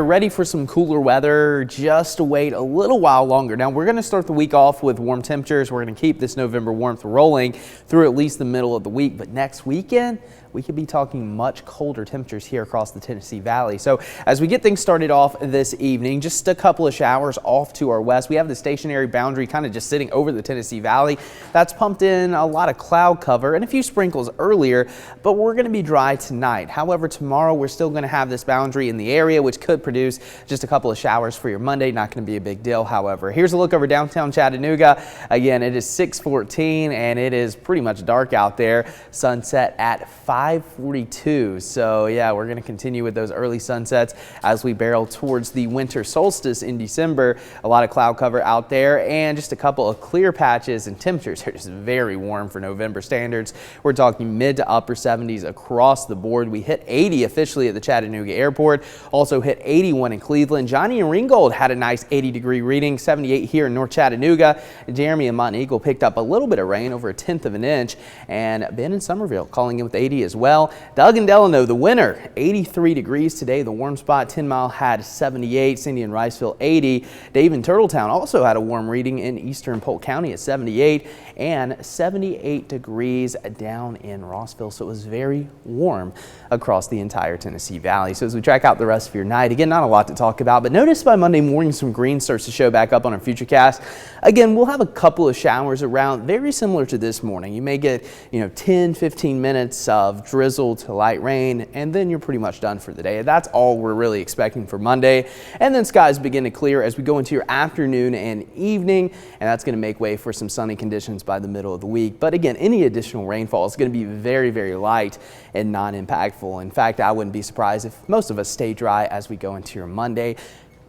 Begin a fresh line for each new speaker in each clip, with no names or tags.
We're ready for some cooler weather, just wait a little while longer. Now we're going to start the week off with warm temperatures. We're going to keep this November warmth rolling through at least the middle of the week, but next weekend we could be talking much colder temperatures here across the Tennessee Valley. So as we get things started off this evening, just a couple of showers off to our west. We have the stationary boundary kind of just sitting over the Tennessee Valley. That's pumped in a lot of cloud cover and a few sprinkles earlier, but we're going to be dry tonight. However, tomorrow we're still going to have this boundary in the area, which could produce just a couple of showers for your Monday. Not going to be a big deal. However, here's a look over downtown Chattanooga. Again, it is 6:14 and it is pretty much dark out there. Sunset at 5:42. So yeah, we're going to continue with those early sunsets as we barrel towards the winter solstice in December. A lot of cloud cover out there and just a couple of clear patches, and temperatures are just very warm for November standards. We're talking mid to upper 70s across the board. We hit 80 officially at the Chattanooga airport, also hit 81 in Cleveland. Johnny and Ringgold had a nice 80-degree reading, 78 here in North Chattanooga. Jeremy and Monteagle picked up a little bit of rain, over 1/10 of an inch, and Ben in Somerville calling in with 80 as well. Doug and Delano, the winner, 83 degrees today. The warm spot, 10 Mile had 78, Cindy and Riceville 80. Dave in Turtletown also had a warm reading in eastern Polk County at 78, and 78 degrees down in Rossville. So it was very warm across the entire Tennessee Valley. So as we track out the rest of your night, again, not a lot to talk about, but notice by Monday morning some green starts to show back up on our Futurecast. Again, we'll have a couple of showers around, very similar to this morning. You may get 10-15 minutes of drizzle to light rain, and then you're pretty much done for the day. That's all we're really expecting for Monday. And then skies begin to clear as we go into your afternoon and evening, and that's going to make way for some sunny conditions by the middle of the week. But again, any additional rainfall is going to be very, very light and non-impactful. In fact, I wouldn't be surprised if most of us stay dry as we go into your Monday.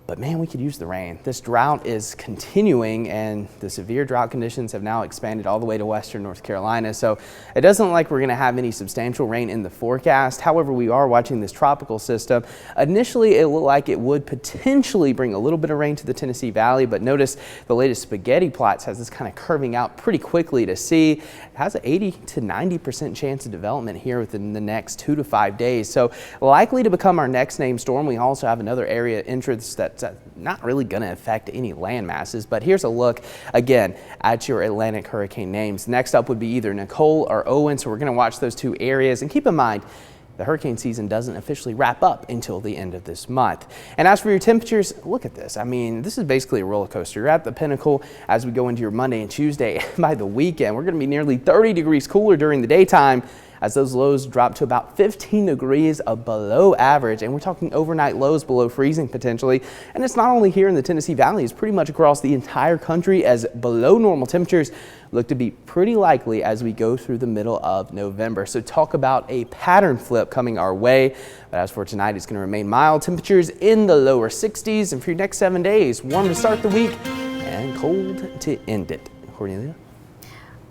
But man, we could use the rain. This drought is continuing, and the severe drought conditions have now expanded all the way to western North Carolina. So it doesn't look like we're going to have any substantial rain in the forecast. However, we are watching this tropical system. Initially, it looked like it would potentially bring a little bit of rain to the Tennessee Valley, but notice the latest spaghetti plots has this kind of curving out pretty quickly to see. It has an 80 to 90% chance of development here within the next 2 to 5 days. So likely to become our next named storm. We also have another area entrance that's not really going to affect any land masses, but here's a look again at your Atlantic hurricane names. Next up would be either Nicole or Owen, so we're going to watch those two areas, and keep in mind the hurricane season doesn't officially wrap up until the end of this month. And as for your temperatures, look at this. I mean, this is basically a roller coaster. You're at the pinnacle as we go into your Monday and Tuesday. By the weekend, we're going to be nearly 30 degrees cooler during the daytime, as those lows drop to about 15 degrees below average, and we're talking overnight lows below freezing potentially. And it's not only here in the Tennessee Valley, it's pretty much across the entire country, as below normal temperatures look to be pretty likely as we go through the middle of November. So talk about a pattern flip coming our way. But as for tonight, it's going to remain mild, temperatures in the lower 60s, and for your next 7 days, warm to start the week and cold to end it. Cornelia?